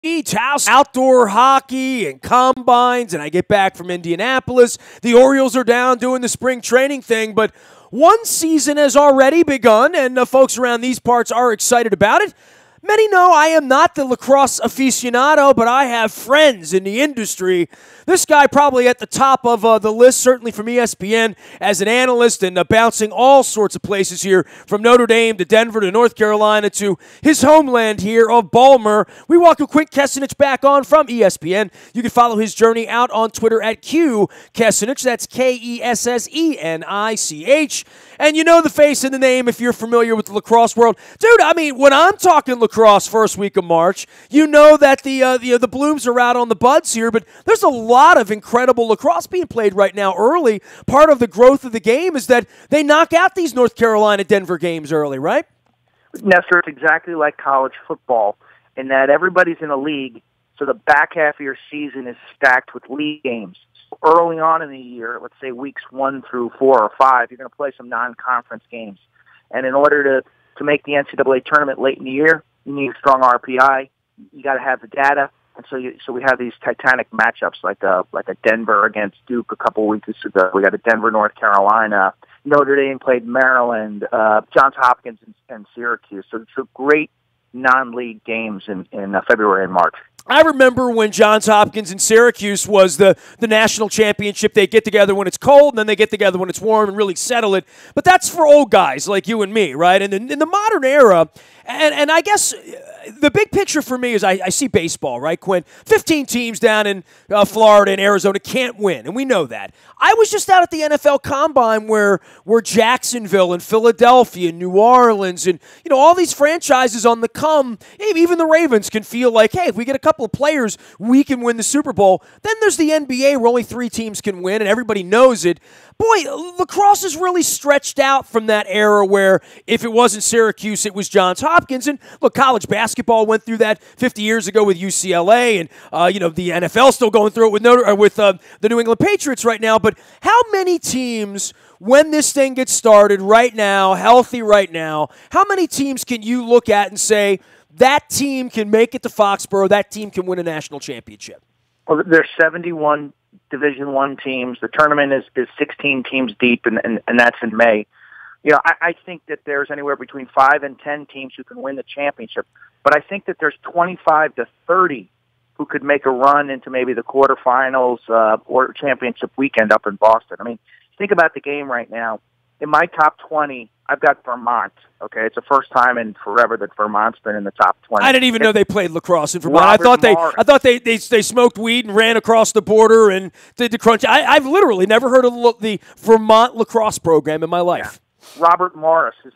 house, outdoor hockey and combines, and I get back from Indianapolis. The Orioles are down doing the spring training thing, but one season has already begun, and folks around these parts are excited about it. Many know I am not the lacrosse aficionado, but I have friends in the industry. This guy probably at the top of the list, certainly from ESPN, as an analyst and bouncing all sorts of places here, from Notre Dame to Denver to North Carolina to his homeland here of Balmer. We welcome Quint Kessenich back on from ESPN. You can follow his journey out on Twitter at Q Kessenich. That's Kessenich. And you know the face and the name if you're familiar with the lacrosse world. Dude, I mean, when I'm talking lacrosse first week of March, you know that the blooms are out on the buds here, but there's a lot of incredible lacrosse being played right now early. Part of the growth of the game is that they knock out these North Carolina-Denver games early, right? Nestor, it's exactly like college football in that everybody's in a league, so the back half of your season is stacked with league games. Early on in the year, let's say weeks 1 through 4 or 5, you're going to play some non-conference games. And in order to make the NCAA tournament late in the year, you need a strong RPI. You got to have the data. And so we have these titanic matchups like a Denver against Duke a couple weeks ago. We got a Denver, North Carolina. Notre Dame played Maryland, Johns Hopkins, and Syracuse. So it's a great non-league games in February and March. I remember when Johns Hopkins and Syracuse was the national championship. They get together when it's cold, and then they get together when it's warm and really settle it. But that's for old guys like you and me, right? And in the modern era, and I guess the big picture for me is I see baseball, right, Quinn? 15 teams down in Florida and Arizona can't win, and we know that. I was just out at the NFL Combine where Jacksonville and Philadelphia and New Orleans and all these franchises on the come, even the Ravens can feel like, hey, if we get a couple of players, we can win the Super Bowl. Then there's the NBA where only 3 teams can win, and everybody knows it. Boy, lacrosse is really stretched out from that era where if it wasn't Syracuse, it was Johns Hopkins. And look, college basketball went through that 50 years ago with UCLA, and the NFL still going through it with the New England Patriots right now. But how many teams, when this thing gets started right now, healthy right now, how many teams can you look at and say that team can make it to Foxborough, that team can win a national championship? Well, there's 71 Division I teams. The tournament is 16 teams deep, and that's in May. I think that there's anywhere between 5 and 10 teams who can win the championship, but I think that there's 25 to 30 who could make a run into maybe the quarterfinals or championship weekend up in Boston. I mean, think about the game right now. In my top 20, I've got Vermont. Okay, it's the first time in forever that Vermont's been in the top 20. I didn't even know they played lacrosse in Vermont. I thought they smoked weed and ran across the border and did the crunch. I've literally never heard of the Vermont lacrosse program in my life. Yeah. Robert Morris is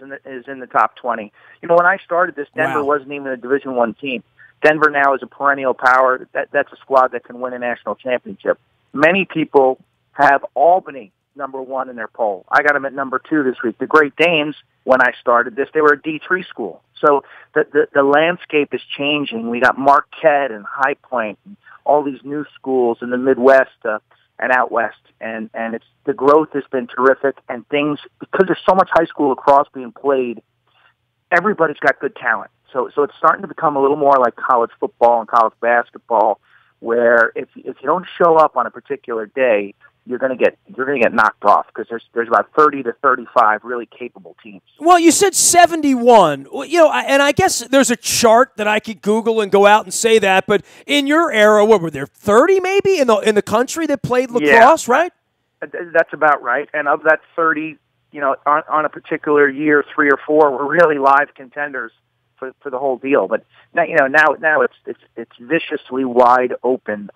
in the top 20. When I started this, Denver wasn't even a Division I team. Denver now is a perennial power. That's a squad that can win a national championship. Many people have Albany number 1 in their poll. I got them at number 2 this week. The Great Danes, when I started this, they were a D3 school. So the landscape is changing. We got Marquette and High Point and all these new schools in the Midwest and out west. And the growth has been terrific. And things, because there's so much high school lacrosse being played, everybody's got good talent. So it's starting to become a little more like college football and college basketball, where if you don't show up on a particular day, you're going to get knocked off because there's about 30 to 35 really capable teams. Well, you said 71. And I guess there's a chart that I could Google and go out and say that. But in your era, what were there 30 maybe in the country that played lacrosse, right? That's about right. And of that 30, on a particular year, 3 or 4 were really live contenders for the whole deal. But now it's viciously wide open.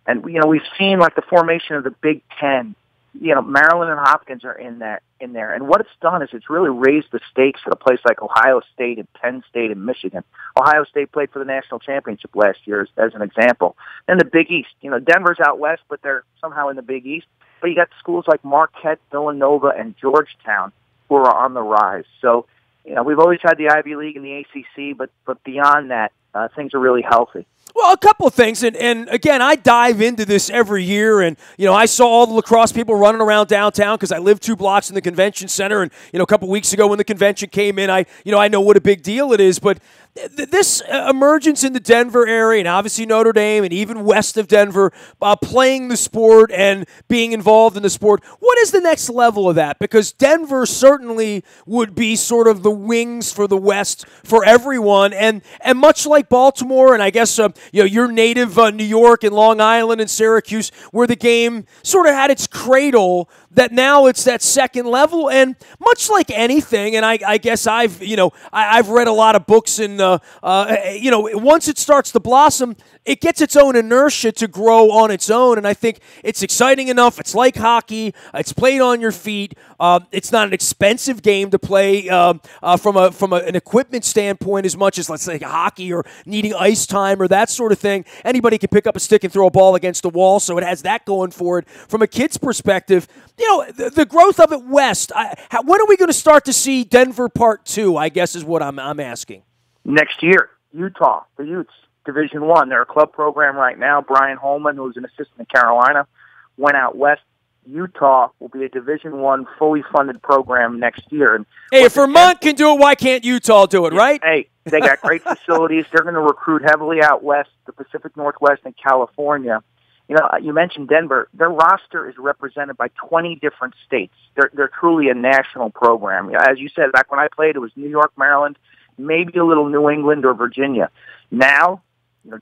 And we've seen like the formation of the Big Ten. Maryland and Hopkins are in there. And what it's done is it's really raised the stakes at a place like Ohio State and Penn State and Michigan. Ohio State played for the national championship last year as an example. And the Big East. Denver's out west, but they're somehow in the Big East. But you got schools like Marquette, Villanova, and Georgetown who are on the rise. So, we've always had the Ivy League and the ACC, but beyond that, things are really healthy. Well, a couple of things, and again, I dive into this every year, and I saw all the lacrosse people running around downtown because I live 2 blocks in the convention center, and a couple weeks ago when the convention came in, I know what a big deal it is, but this emergence in the Denver area, and obviously Notre Dame, and even west of Denver, playing the sport and being involved in the sport, what is the next level of that? Because Denver certainly would be sort of the wings for the West for everyone, and much like Baltimore, and I guess your native New York and Long Island and Syracuse, where the game sort of had its cradle, that now it's that second level, and much like anything, and I guess I've read a lot of books, and once it starts to blossom, it gets its own inertia to grow on its own, and I think it's exciting enough. It's like hockey. It's played on your feet. It's not an expensive game to play from an equipment standpoint as much as, let's say, hockey or needing ice time or that sort of thing. Anybody can pick up a stick and throw a ball against the wall, so it has that going for it. From a kid's perspective, the growth of it west, when are we going to start to see Denver Part 2, I guess is what I'm asking. Next year, Utah, the Utes, Division I. They're a club program right now. Brian Holman, who's an assistant at Carolina, went out west. Utah will be a Division I fully funded program next year. And hey, if Vermont can do it, why can't Utah do it, right? Hey, they got great facilities. They're going to recruit heavily out west, the Pacific Northwest, and California. You mentioned Denver. Their roster is represented by 20 different states. They're truly a national program. As you said, back when I played, it was New York, Maryland, maybe a little New England or Virginia. Now,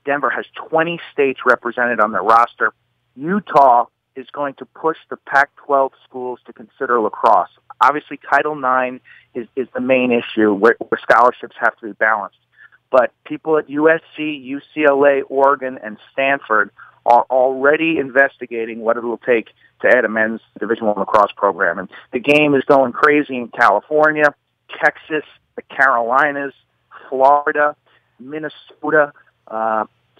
Denver has 20 states represented on their roster. Utah is going to push the Pac-12 schools to consider lacrosse. Obviously, Title IX is the main issue where scholarships have to be balanced. But people at USC, UCLA, Oregon, and Stanford are already investigating what it will take to add a men's Division I lacrosse program. And the game is going crazy in California, Texas, the Carolinas, Florida, Minnesota.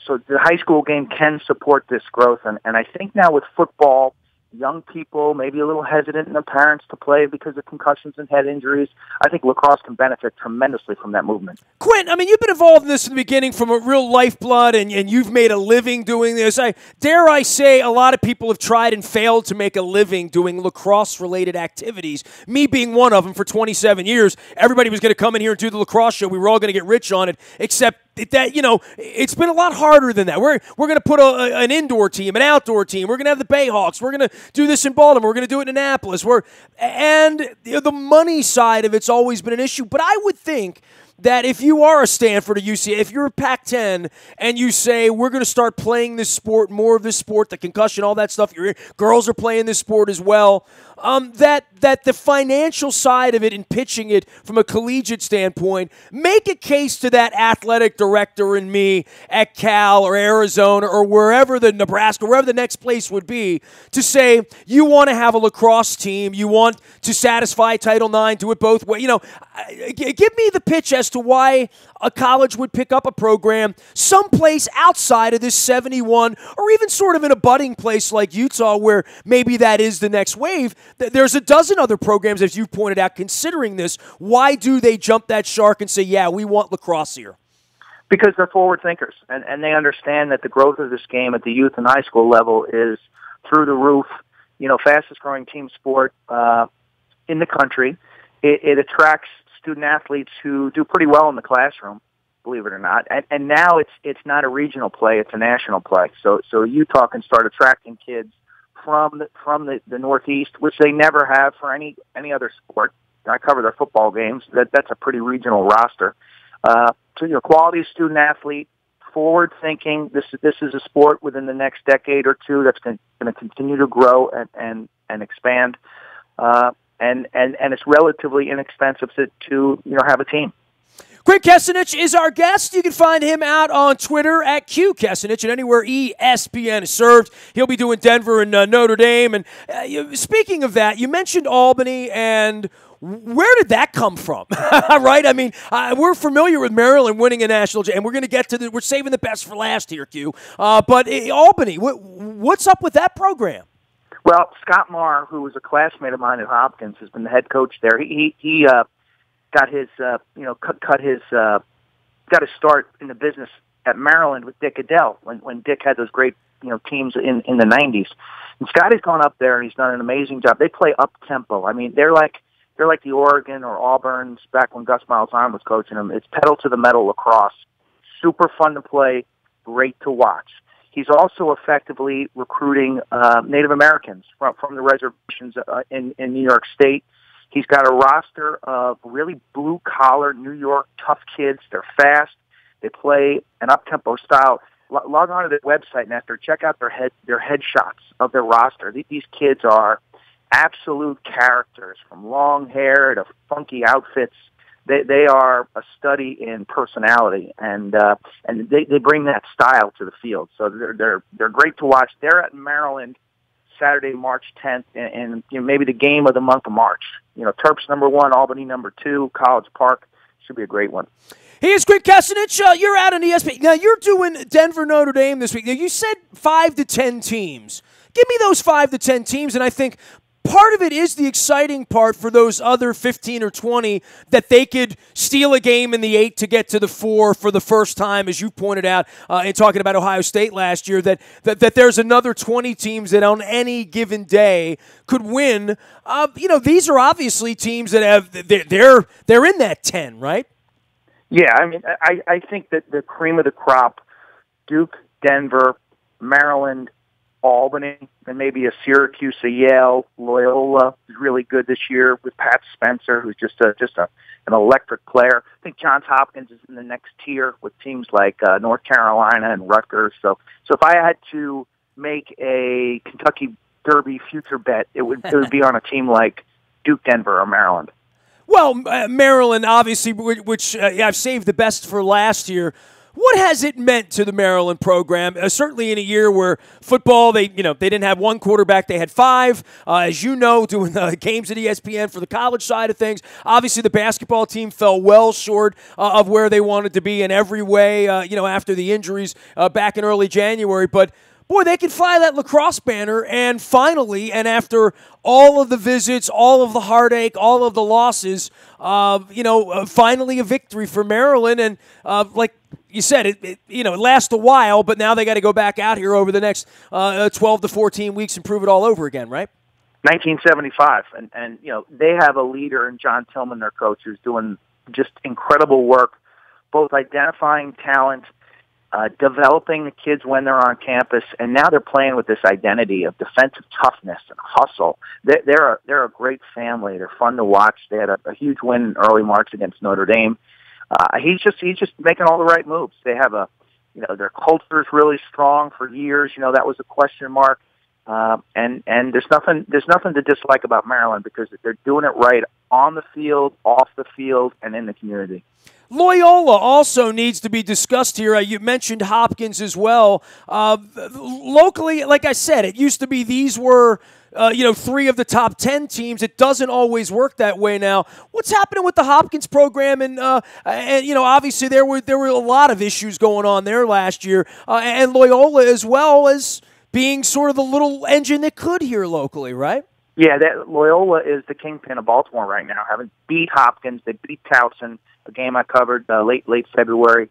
So the high school game can support this growth. And I think now with football, young people maybe a little hesitant in their parents to play because of concussions and head injuries. I think lacrosse can benefit tremendously from that movement. Quint, you've been involved in this in the beginning from a real lifeblood, and you've made a living doing this. Dare I say a lot of people have tried and failed to make a living doing lacrosse-related activities, me being one of them for 27 years. Everybody was going to come in here and do the lacrosse show. We were all going to get rich on it, except that, it's been a lot harder than that. We're going to put an indoor team, an outdoor team. We're going to have the Bayhawks. We're going to do this in Baltimore. We're going to do it in Annapolis. And the money side of it's always been an issue. But I would think that if you are a Stanford or UCLA, if you're a Pac-10 and you say, we're going to start playing this sport, more of this sport, the concussion, all that stuff, your girls are playing this sport as well, that the financial side of it and pitching it from a collegiate standpoint, make a case to that athletic director and me at Cal or Arizona or wherever the Nebraska, wherever the next place would be, to say you want to have a lacrosse team, you want to satisfy Title IX, do it both ways. Give me the pitch as to why a college would pick up a program someplace outside of this 71, or even sort of in a budding place like Utah where maybe that is the next wave. There's a dozen other programs, as you pointed out, considering this. Why do they jump that shark and say, yeah, we want lacrosse here? Because they're forward thinkers, and they understand that the growth of this game at the youth and high school level is through the roof. Fastest growing team sport in the country. It attracts student athletes who do pretty well in the classroom, believe it or not. And now it's not a regional play; it's a national play. So Utah can start attracting kids from the Northeast, which they never have for any other sport. I cover their football games. That's a pretty regional roster. So quality student athlete, forward thinking. This is a sport within the next decade or two that's going to continue to grow and expand. And it's relatively inexpensive to have a team. Quint Kessenich is our guest. You can find him out on Twitter at Q Kessenich and anywhere ESPN is served. He'll be doing Denver and Notre Dame. And speaking of that, you mentioned Albany, and where did that come from? Right? We're familiar with Maryland winning a national, and we're going to get to we're saving the best for last here, Q. But Albany, what's up with that program? Well, Scott Marr, who was a classmate of mine at Hopkins, has been the head coach there. He got his got his start in the business at Maryland with Dick Adele when Dick had those great teams in the 90s. And Scott has gone up there and he's done an amazing job. They play up tempo. They're like they're like the Oregon or Auburn's back when Gus Malzahn was coaching them. It's pedal to the metal lacrosse. Super fun to play, great to watch. He's also effectively recruiting Native Americans from the reservations in New York State. He's got a roster of really blue-collar New York tough kids. They're fast. They play an up-tempo style. Log on to their website, Nestor. Check out their headshots of their roster. These kids are absolute characters, from long hair to funky outfits. They are a study in personality, and they bring that style to the field. So they're great to watch. They're at Maryland Saturday, March 10th, and maybe the game of the month of March. Terps #1, Albany #2, College Park. Should be a great one. He is Quint Kessenich. You're out on ESPN. Now, you're doing Denver, Notre Dame this week. Now, you said 5 to 10 teams. Give me those 5 to 10 teams, and I think part of it is the exciting part for those other 15 or 20 that they could steal a game in the 8 to get to the 4 for the first time, as you pointed out in talking about Ohio State last year, that there's another 20 teams that on any given day could win. These are obviously teams that they're in that 10, right? Yeah, I mean, I think that the cream of the crop, Duke, Denver, Maryland, Albany, and maybe a Syracuse, a Yale, Loyola is really good this year with Pat Spencer, who's just an electric player. I think Johns Hopkins is in the next tier with teams like North Carolina and Rutgers. So if I had to make a Kentucky Derby future bet, it would be on a team like Duke, Denver, or Maryland. Well, Maryland, obviously, which I've saved the best for last year. What has it meant to the Maryland program? Certainly in a year where football, they didn't have one quarterback, they had 5. As you know, doing the games at ESPN for the college side of things. Obviously, the basketball team fell well short of where they wanted to be in every way, after the injuries back in early January. But boy, they could fly that lacrosse banner, and finally, and after all of the visits, all of the heartache, all of the losses, finally a victory for Maryland. And like you said, it lasts a while, but now they got to go back out here over the next 12 to 14 weeks and prove it all over again, right? 1975, and they have a leader in John Tillman, their coach, who's doing just incredible work, both identifying talent, developing the kids when they're on campus, and now they're playing with this identity of defensive toughness and hustle. They're a great family. They're fun to watch. They had a huge win in early March against Notre Dame. He's just making all the right moves. They have their culture is really strong for years. That was a question mark. And there's nothing to dislike about Maryland because they're doing it right on the field, off the field, and in the community. Loyola also needs to be discussed here. You mentioned Hopkins as well. Locally, like I said, it used to be these were 3 of the top 10 teams. It doesn't always work that way now. What's happening with the Hopkins program? And obviously there were a lot of issues going on there last year, and Loyola as well as being sort of the little engine that could here locally, right? Yeah, Loyola is the kingpin of Baltimore right now. Having beat Hopkins, they beat Towson, a game I covered late February.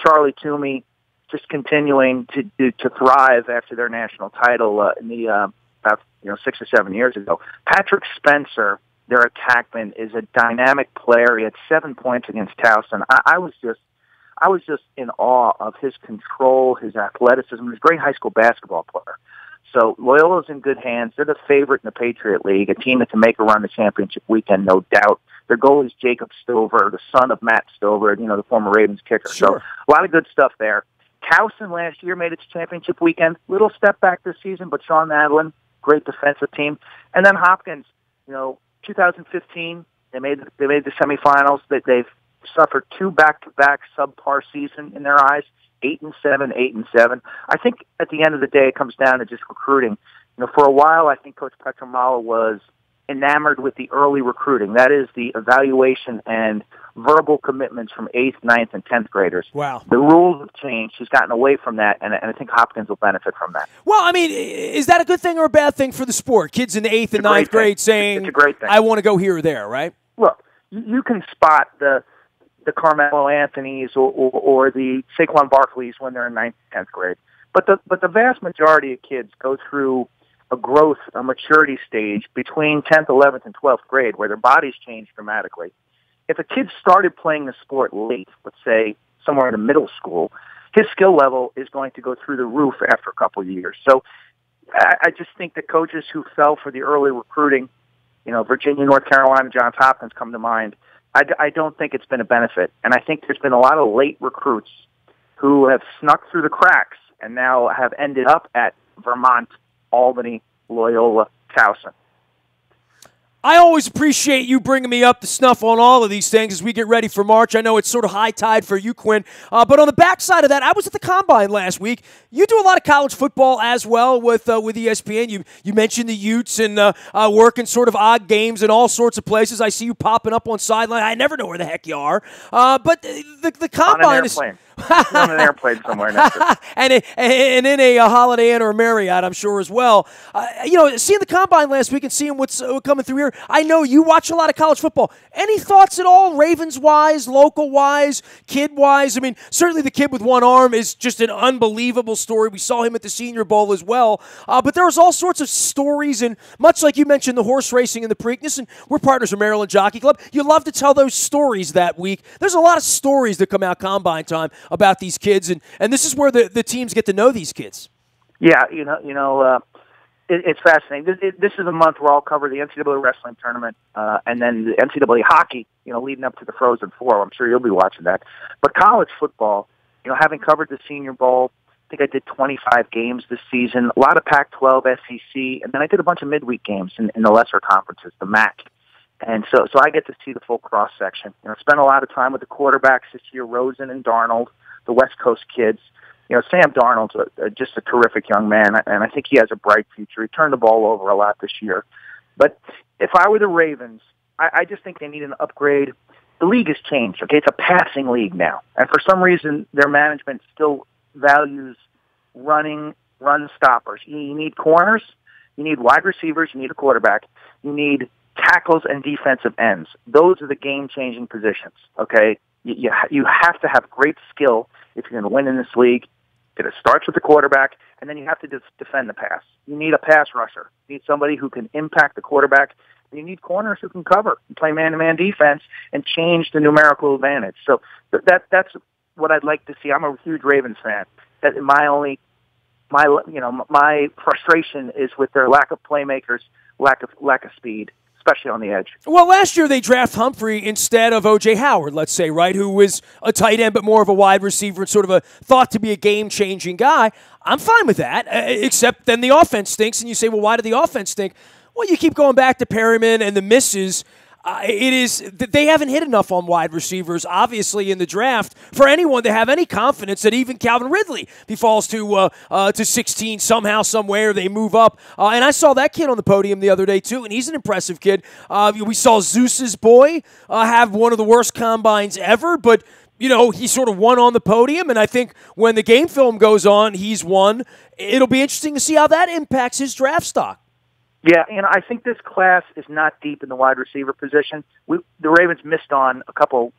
Charlie Toomey just continuing to thrive after their national title in the about 6 or 7 years ago. Patrick Spencer, their attackman, is a dynamic player. He had 7 points against Towson. I was just in awe of his control, his athleticism. He was a great high school basketball player. So Loyola's in good hands. They're the favorite in the Patriot League, a team that can make a run the championship weekend, no doubt. Their goalie is Jacob Stover, the son of Matt Stover, the former Ravens kicker. Sure. So a lot of good stuff there. Towson last year made its championship weekend. Little step back this season, but Sean Madeline, great defensive team. And then Hopkins, 2015, they made the semifinals. They've suffered 2 back-to-back subpar season in their eyes. 8-7, 8-7. I think at the end of the day, it comes down to just recruiting. For a while, I think Coach Petramala was enamored with the early recruiting. That is the evaluation and verbal commitments from 8th, 9th, and 10th graders. Wow. The rules have changed. He's gotten away from that, and I think Hopkins will benefit from that. Well, I mean, is that a good thing or a bad thing for the sport? Kids in the 8th and 9th grade saying, it's a great thing. I want to go here or there, right? Look, you can spot the Carmelo Anthonys or the Saquon Barkleys when they're in 9th, 10th grade. But the vast majority of kids go through a growth, a maturity stage between 10th, 11th, and 12th grade where their bodies change dramatically. If a kid started playing the sport late, let's say somewhere in middle school, his skill level is going to go through the roof after a couple of years. So I just think that coaches who fell for the early recruiting, Virginia, North Carolina, Johns Hopkins come to mind. I don't think it's been a benefit. And I think there's been a lot of late recruits who have snuck through the cracks and now have ended up at Vermont, Albany, Loyola, Towson. I always appreciate you bringing me up to snuff on all of these things as we get ready for March. I know it's sort of high tide for you, Quint. But on the backside of that, I was at the Combine last week. You do a lot of college football as well with ESPN. You mentioned the Utes and working sort of odd games in all sorts of places. I see you popping up on sideline. I never know where the heck you are. But the Combine is... on an airplane somewhere, Nestor. and in a Holiday Inn or a Marriott, I'm sure as well. Seeing the Combine last week and seeing what's coming through here, I know you watch a lot of college football. Any thoughts at all, Ravens-wise, local-wise, kid-wise? I mean, certainly the kid with one arm is just an unbelievable story. We saw him at the Senior Bowl as well. But there was all sorts of stories, and much like you mentioned the horse racing and the Preakness, and we're partners with Maryland Jockey Club, you love to tell those stories that week. There's a lot of stories that come out Combine time about these kids, and this is where the teams get to know these kids. Yeah, it's fascinating. This is a month where I'll cover the NCAA wrestling tournament and then the NCAA hockey, leading up to the Frozen Four. I'm sure you'll be watching that. But college football, having covered the Senior Bowl, I think I did 25 games this season, a lot of Pac-12, SEC, and then I did a bunch of midweek games in the lesser conferences, the MAC. And so I get to see the full cross-section. Spent a lot of time with the quarterbacks this year, Rosen and Darnold, the West Coast kids. Sam Darnold's just a terrific young man, and I think he has a bright future. He turned the ball over a lot this year. But if I were the Ravens, I just think they need an upgrade. The league has changed, okay? It's a passing league now. And for some reason, their management still values run stoppers. You need corners, you need wide receivers, you need a quarterback, you need tackles and defensive ends. Those are the game-changing positions, okay? You have to have great skill if you're going to win in this league. It starts with the quarterback, and then you have to defend the pass. You need a pass rusher. You need somebody who can impact the quarterback. You need corners who can cover and play man-to-man defense and change the numerical advantage. So that's what I'd like to see. I'm a huge Ravens fan. That my frustration is with their lack of playmakers, lack of speed, especially on the edge. Well, last year they draft Humphrey instead of O.J. Howard, let's say, right, who was a tight end but more of a wide receiver and sort of thought to be a game-changing guy. I'm fine with that, except then the offense stinks, and you say, well, why did the offense stink? Well, you keep going back to Perryman and the misses. They haven't hit enough on wide receivers, obviously, in the draft for anyone to have any confidence that even Calvin Ridley, if he falls to 16 somehow, somewhere, they move up. And I saw that kid on the podium the other day, too, and he's an impressive kid. We saw Zeus's boy have one of the worst combines ever, but he sort of won on the podium, and I think when the game film goes on, he's won. It'll be interesting to see how that impacts his draft stock. Yeah, I think this class is not deep in the wide receiver position. The Ravens missed on a couple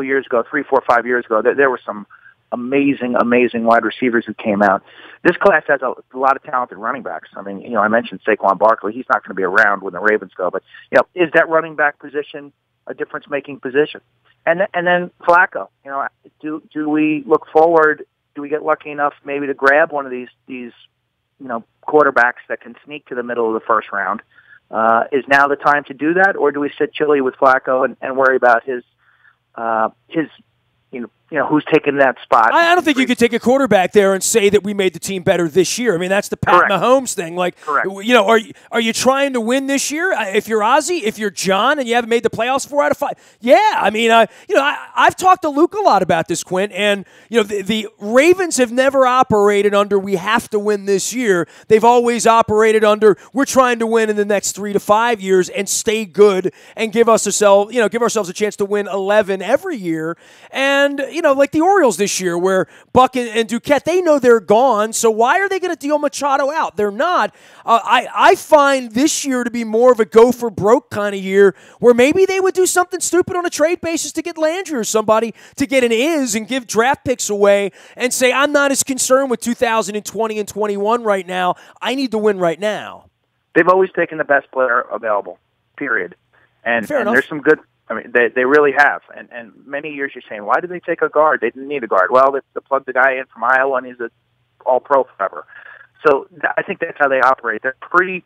years ago, 3, 4, 5 years ago. There were some amazing wide receivers who came out. This class has a lot of talented running backs. I mean, I mentioned Saquon Barkley. He's not going to be around when the Ravens go, but is that running back position a difference-making position? And then Flacco. Do we look forward? Do we get lucky enough maybe to grab one of these quarterbacks that can sneak to the middle of the first round? Is now the time to do that, or do we sit chilly with Flacco and worry about his who's taking that spot? I don't think you could take a quarterback there and say that we made the team better this year. I mean, that's the Pat Mahomes thing. Like, correct. Are you trying to win this year? If you're Ozzie, if you're John, and you haven't made the playoffs 4 out of 5, yeah. I mean, I've talked to Luke a lot about this, Quint, and the Ravens have never operated under we have to win this year. They've always operated under we're trying to win in the next 3 to 5 years and stay good and give ourselves a chance to win 11 every year. And like the Orioles this year, where Buck and Duquette, they know they're gone, so why are they going to deal Machado out? They're not. I find this year to be more of a go for broke kind of year, where maybe they would do something stupid on a trade basis to get Landry or somebody to get an and give draft picks away and say, I'm not as concerned with 2020 and 21 right now. I need to win right now. They've always taken the best player available, period. And there's some good. I mean, they really have. And many years you're saying, why did they take a guard? They didn't need a guard. Well, they plugged the guy in from Iowa, and he's an all-pro forever. So I think that's how they operate. They're pretty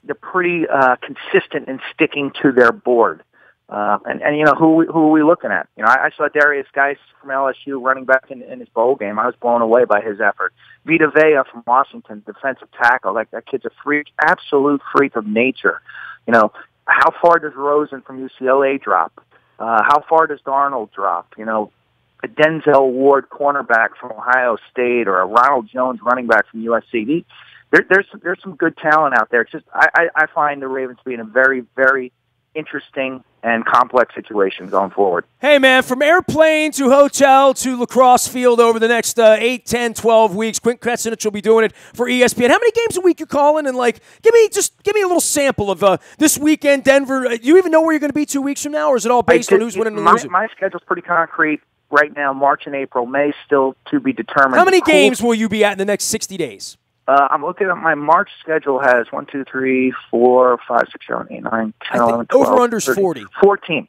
consistent in sticking to their board. And you know, who are we looking at? You know, I saw Darius Geis from LSU running back in his bowl game. I was blown away by his effort. Vita Vea from Washington, defensive tackle. Like, that kid's a freak, absolute freak of nature. You know, how far does Rosen from UCLA drop? How far does Darnold drop? You know, a Denzel Ward cornerback from Ohio State, or a Ronald Jones running back from USC. There's some good talent out there. It's just I find the Ravens being a very, very interesting and complex situation going forward. Hey, man, from airplane to hotel to lacrosse field over the next 8, 10, 12 weeks, Quint Kessenich will be doing it for ESPN. How many games a week you calling? And, like, give me a little sample of this weekend, Denver. Do you even know where you're going to be 2 weeks from now, or is it all based on who's winning and losing? My schedule's pretty concrete right now. March and April. May still to be determined. How many games will you be at in the next 60 days? I'm looking at my March schedule. Has 1, 2, 3, 4, 5, 6, 7, 8, 9, 10, 11, 12. Over-under's 40. 14.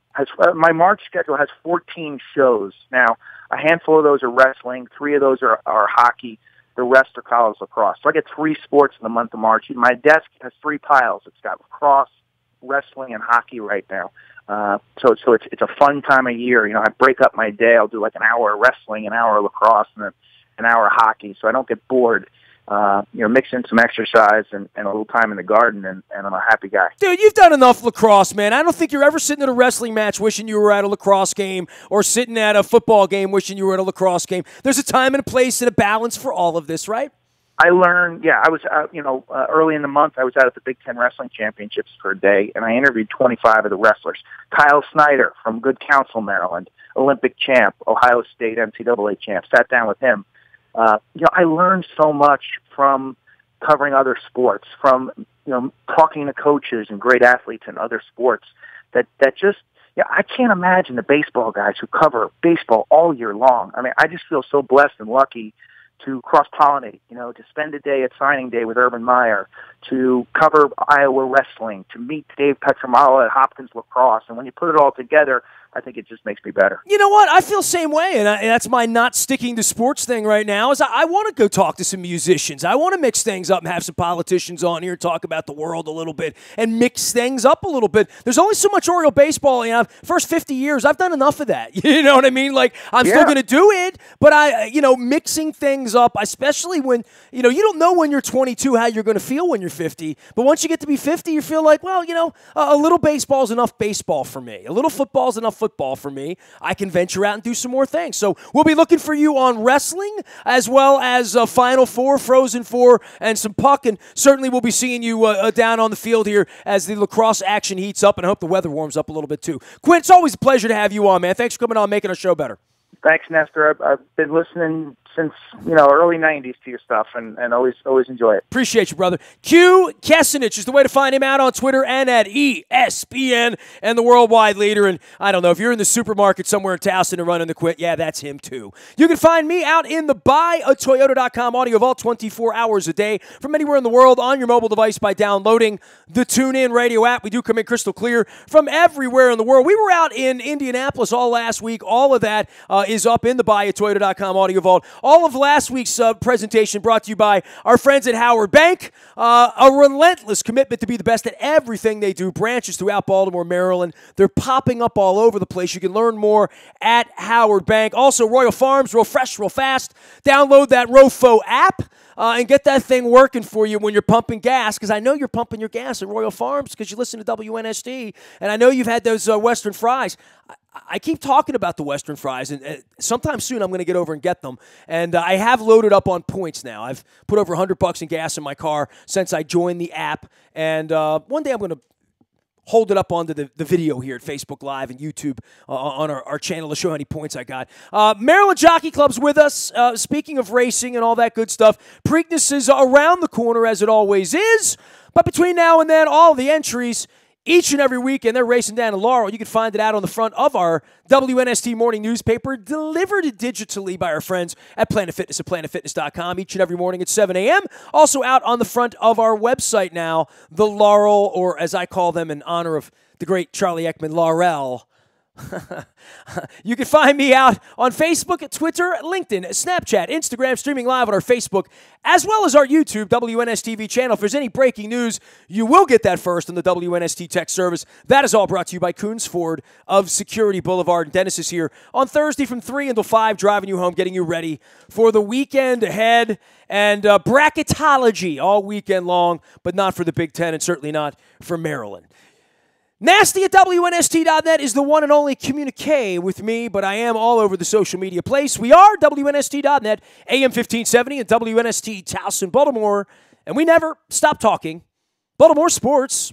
My March schedule has 14 shows. Now, a handful of those are wrestling. 3 of those are hockey. The rest are college lacrosse. So I get 3 sports in the month of March. My desk has 3 piles. It's got lacrosse, wrestling, and hockey right now. So it's a fun time of year. You know, I break up my day. I'll do like an hour of wrestling, an hour of lacrosse, and then an hour of hockey, so I don't get bored. You know, mix in some exercise and a little time in the garden, and I'm a happy guy. Dude, you've done enough lacrosse, man. I don't think you're ever sitting at a wrestling match wishing you were at a lacrosse game, or sitting at a football game wishing you were at a lacrosse game. There's a time and a place and a balance for all of this, right? I learned, I was, early in the month, I was out at the Big Ten Wrestling Championships for a day, and I interviewed 25 of the wrestlers. Kyle Snyder from Good Counsel, Maryland, Olympic champ, Ohio State NCAA champ, sat down with him. I learned so much from covering other sports, from, talking to coaches and great athletes in other sports that just, I can't imagine the baseball guys who cover baseball all year long. I mean, I just feel so blessed and lucky to cross-pollinate, to spend a day at signing day with Urban Meyer, to cover Iowa wrestling, to meet Dave Petramala at Hopkins lacrosse. And when you put it all together, I think it just makes me better. You know what? I feel the same way, and that's my not sticking to sports thing right now, is I want to go talk to some musicians. I want to mix things up and have some politicians on here, talk about the world a little bit, and mix things up a little bit. There's only so much Oriole baseball. First 50 years, I've done enough of that. You know what I mean? Like, I'm still going to do it, but mixing things up, especially when, you don't know when you're 22 how you're going to feel when you're 50, but once you get to be 50, you feel like, well, a little baseball's enough baseball for me. A little football's enough football for me. I can venture out and do some more things. So we'll be looking for you on wrestling, as well as Final Four, Frozen Four, and some puck, and certainly we'll be seeing you down on the field here as the lacrosse action heats up, and I hope the weather warms up a little bit too. Quint, it's always a pleasure to have you on, man. Thanks for coming on, making our show better. Thanks, Nestor. I've been listening since, early 90s to your stuff, and always enjoy it. Appreciate you, brother. Q Kessenich is the way to find him out on Twitter and at ESPN, and the worldwide leader. And I don't know, if you're in the supermarket somewhere in Towson and running the Quint, that's him too. You can find me out in the buyatoyota.com audio vault 24 hours a day from anywhere in the world on your mobile device by downloading the TuneIn Radio app. We do come in crystal clear from everywhere in the world. We were out in Indianapolis all last week. All of that is up in the buyatoyota.com audio vault. All of last week's presentation brought to you by our friends at Howard Bank. A relentless commitment to be the best at everything they do. Branches throughout Baltimore, Maryland. They're popping up all over the place. You can learn more at Howard Bank. Also, Royal Farms, real fresh, real fast. Download that ROFO app. And get that thing working for you when you're pumping gas, because I know you're pumping your gas at Royal Farms because you listen to WNST, and I know you've had those Western fries. I keep talking about the Western fries, and sometime soon I'm going to get over and get them. And I have loaded up on points now. I've put over $100 in gas in my car since I joined the app, and one day I'm going to hold it up onto the video here at Facebook Live and YouTube on our channel to show how many points I got. Maryland Jockey Club's with us. Speaking of racing and all that good stuff, Preakness is around the corner, as it always is. But between now and then, all the entries each and every week, and they're racing down to Laurel. You can find it out on the front of our WNST morning newspaper, delivered digitally by our friends at Planet Fitness at planetfitness.com each and every morning at 7 a.m. Also out on the front of our website now, the Laurel, or as I call them in honor of the great Charlie Ekman, Laurel. You can find me out on Facebook, Twitter, LinkedIn, Snapchat, Instagram, streaming live on our Facebook, as well as our YouTube WNSTV channel. If there's any breaking news, you will get that first on the WNST Tech Service. That is all brought to you by Coons Ford of Security Boulevard. And Dennis is here on Thursday from 3 until 5, driving you home, getting you ready for the weekend ahead. And bracketology all weekend long, but not for the Big Ten and certainly not for Maryland. Nasty at WNST.net is the one and only communique with me, but I am all over the social media place. We are WNST.net, AM 1570 and WNST Towson, Baltimore, and we never stop talking Baltimore sports.